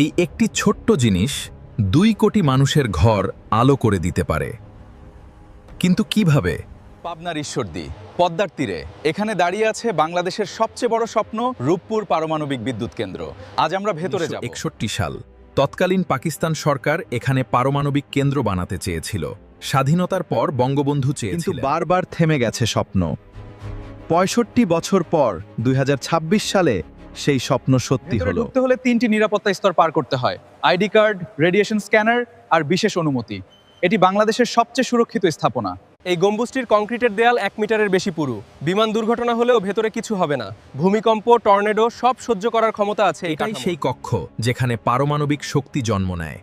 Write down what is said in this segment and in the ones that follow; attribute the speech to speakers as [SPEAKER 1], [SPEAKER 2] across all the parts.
[SPEAKER 1] এই একটি ছোট্ট জিনিস 2 কোটি মানুষের ঘর আলো করে দিতে পারে। কিন্তু কিভাবে?
[SPEAKER 2] পাবনার ঈশ্বরদী পদ্মার তীরে এখানে দাঁড়িয়ে আছে বাংলাদেশের সবচেয়ে বড় স্বপ্ন, রূপপুর পারমাণবিক বিদ্যুৎ কেন্দ্র। আজ আমরা ভেতরে যাব।
[SPEAKER 1] 1961 সাল তৎকালীন পাকিস্তান সরকার এখানে পারমাণবিক কেন্দ্র বানাতে চেয়েছিল। স্বাধীনতার পর বঙ্গবন্ধু
[SPEAKER 3] কিন্তু
[SPEAKER 1] চেয়েছিলেন।
[SPEAKER 3] বারবার থেমে গেছে স্বপ্ন। ৬৫ বছর পর ২০২৬ সালে সেই স্বপ্ন সত্যি
[SPEAKER 2] ভেতরে
[SPEAKER 3] হলো।
[SPEAKER 2] ঢুকতে হলে 3টি নিরাপত্তা স্তর পার করতে হয়: আইডি কার্ড, রেডিয়েশন স্ক্যানার আর বিশেষ অনুমতি। এটি বাংলাদেশের সবচেয়ে সুরক্ষিত স্থাপনা।
[SPEAKER 4] এই গম্বুজটির কংক্রিটের দেয়াল 1 মিটারের বেশি পুরু। বিমান দুর্ঘটনা হলেও ভেতরে কিছু হবে না। ভূমিকম্প, টর্নেডো সব সহ্য করার ক্ষমতা আছে এই
[SPEAKER 1] এটাই
[SPEAKER 4] কাঠামোর।
[SPEAKER 1] সেই কক্ষ যেখানে পারমাণবিক শক্তি জন্ম নেয়।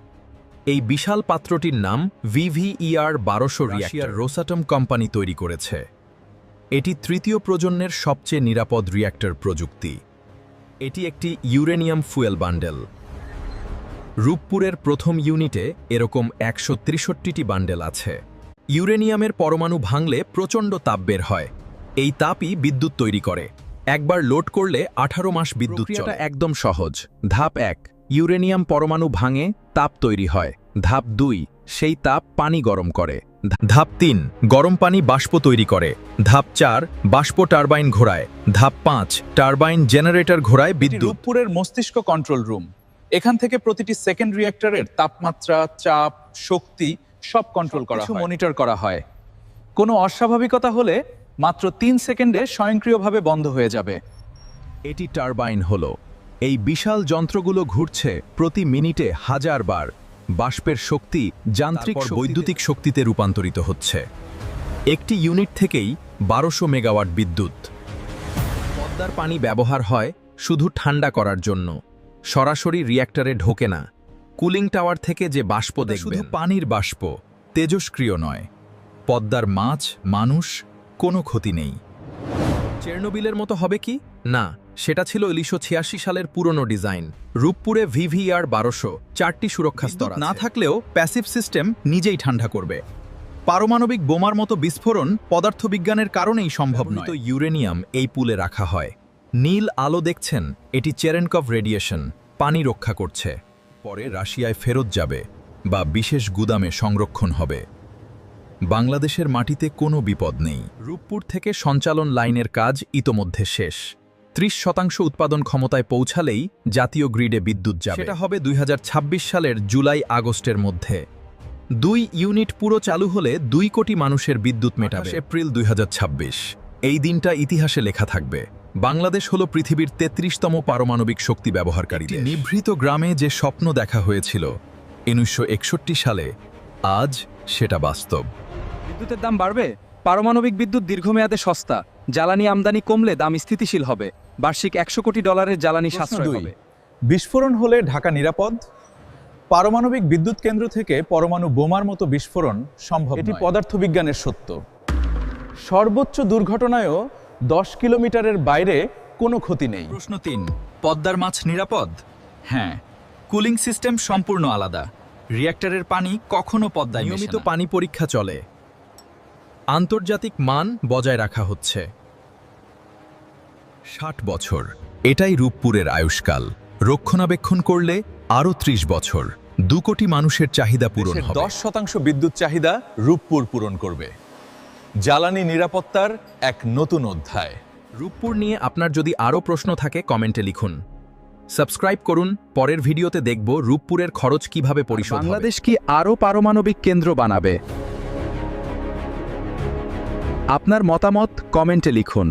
[SPEAKER 1] এই বিশাল পাত্রটির নাম VVER-1200 রাশিয়ার রোসাটম কোম্পানি তৈরি করেছে। এটি তৃতীয় প্রজন্মের সবচেয়ে নিরাপদ রিঅ্যাক্টর প্রযুক্তি। এটি একটি ইউরেনিয়াম ফুয়েল বান্ডেল। রূপপুরের প্রথম ইউনিটে এরকম 163টি বান্ডেল আছে। ইউরেনিয়ামের পরমাণু ভাঙলে প্রচণ্ড তাপ বের হয়। এই তাপই বিদ্যুৎ তৈরি করে। একবার লোড করলে 18 মাস বিদ্যুৎ চলে।
[SPEAKER 3] প্রক্রিয়াটা একদম সহজ। ধাপ 1, ইউরেনিয়াম পরমাণু ভাঙে, তাপ তৈরি হয়। ধাপ 2, সেই তাপ পানি গরম করে।
[SPEAKER 1] ধাপ 3, গরম পানি বাষ্প তৈরি করে। ধাপ 4, বাষ্প টারবাইন ঘোরায়। ধাপ 5, টারবাইন জেনারেটর ঘোরায়
[SPEAKER 2] এটি
[SPEAKER 1] বিদ্যুৎ।
[SPEAKER 2] রূপপুরের মস্তিষ্ক কন্ট্রোল রুম। এখান থেকে প্রতিটি সেকেন্ড রিঅ্যাক্টরের তাপমাত্রা, চাপ, শক্তি সব কন্ট্রোল করা হয়, মনিটর করা হয়। কোনো অস্বাভাবিকতা হলে মাত্র 3 সেকেন্ডে স্বয়ংক্রিয়ভাবে বন্ধ হয়ে যাবে।
[SPEAKER 3] এটি টারবাইন হলো। এই বিশাল যন্ত্রগুলো ঘুরছে প্রতি মিনিটে 1000 বার। বাষ্পের শক্তি যান্ত্রিক
[SPEAKER 1] বৈদ্যুতিক শক্তিতে রূপান্তরিত হচ্ছে। একটি ইউনিট থেকেই 1200 মেগাওয়াট বিদ্যুৎ। পদ্মার পানি ব্যবহার হয় শুধু ঠান্ডা করার জন্য, সরাসরি রিঅ্যাক্টরে ঢোকে না। কুলিং টাওয়ার থেকে যে বাষ্প দেখবেন শুধু পানির বাষ্প, তেজস্ক্রিয় নয়। পদ্মার মাছ, মানুষ কোনো ক্ষতি নেই। চেরনোবিলের মতো হবে কি? না, সেটা ছিল 1986 সালের পুরনো ডিজাইন। রূপপুরে VVER-1200 4টি সুরক্ষা স্তর না থাকলেও প্যাসিভ সিস্টেম নিজেই ঠান্ডা করবে। পারমাণবিক বোমার মতো বিস্ফোরণ পদার্থবিজ্ঞানের কারণেই সম্ভব নয়। তো ইউরেনিয়াম এই পুলে রাখা হয়। নীল আলো দেখছেন, এটি চেরেনকভ রেডিয়েশন, পানি রক্ষা করছে। পরে রাশিয়ায় ফেরত যাবে বা বিশেষ গুদামে সংরক্ষণ হবে। বাংলাদেশের মাটিতে কোনো বিপদ নেই। রূপপুর থেকে সঞ্চালন লাইনের কাজ ইতোমধ্যে শেষ। 30% উৎপাদন ক্ষমতায় পৌঁছালেই জাতীয় গ্রিডে বিদ্যুৎ যাবে। সেটা হবে 2026 সালের জুলাই-আগস্টের মধ্যে। 2 ইউনিট পুরো চালু হলে 2 কোটি মানুষের বিদ্যুৎ মেটাবে। এপ্রিল 2026, এই দিনটা ইতিহাসে লেখা থাকবে। বাংলাদেশ হলো পৃথিবীর 33তম পারমাণবিক শক্তি ব্যবহারকারী দেশ। নিভৃত গ্রামে যে স্বপ্ন দেখা হয়েছিল 1961 সালে, আজ সেটা বাস্তব।
[SPEAKER 5] বিদ্যুতের দাম বাড়বে? পারমাণবিক বিদ্যুৎ দীর্ঘমেয়াদে সস্তা। জ্বালানি আমদানি কমলে দাম স্থিতিশীল হবে। বার্ষিক $100 কোটি জ্বালানি সাশ্রয় হবে।
[SPEAKER 2] বিস্ফোরণ হলে ঢাকা নিরাপদ? পারমাণবিক বিদ্যুৎ কেন্দ্র থেকে পরমাণু বোমার মতো বিস্ফোরণ সম্ভব। এটি পদার্থবিজ্ঞানের সত্য। সর্বোচ্চ দুর্ঘটনায়ও 10 কিলোমিটারের বাইরে কোনো ক্ষতি নেই।
[SPEAKER 1] প্রশ্ন 3, পদ্মার মাছ নিরাপদ?
[SPEAKER 2] হ্যাঁ,
[SPEAKER 1] কুলিং সিস্টেম সম্পূর্ণ আলাদা। রিঅ্যাক্টরের পানি কখনো পদ্মায় নিয়মিত পানি পরীক্ষা চলে। আন্তর্জাতিক মান বজায় রাখা হচ্ছে। 60 বছর, এটাই রূপপুরের আয়ুষ্কাল। রক্ষণাবেক্ষণ করলে আরও 30 বছর, 2 কোটি মানুষের চাহিদা পূরণ হবে।
[SPEAKER 2] 10% বিদ্যুৎ চাহিদা রূপপুর পূরণ করবে। জ্বালানি নিরাপত্তার এক নতুন অধ্যায়।
[SPEAKER 1] রূপপুর নিয়ে আপনার যদি আরও প্রশ্ন থাকে কমেন্টে লিখুন। সাবস্ক্রাইব করুন। পরের ভিডিওতে দেখব রূপপুরের খরচ কিভাবে পরিশোধ হবে।
[SPEAKER 3] বাংলাদেশ কি আরও পারমাণবিক কেন্দ্র বানাবে? আপনার মতামত কমেন্টে লিখুন।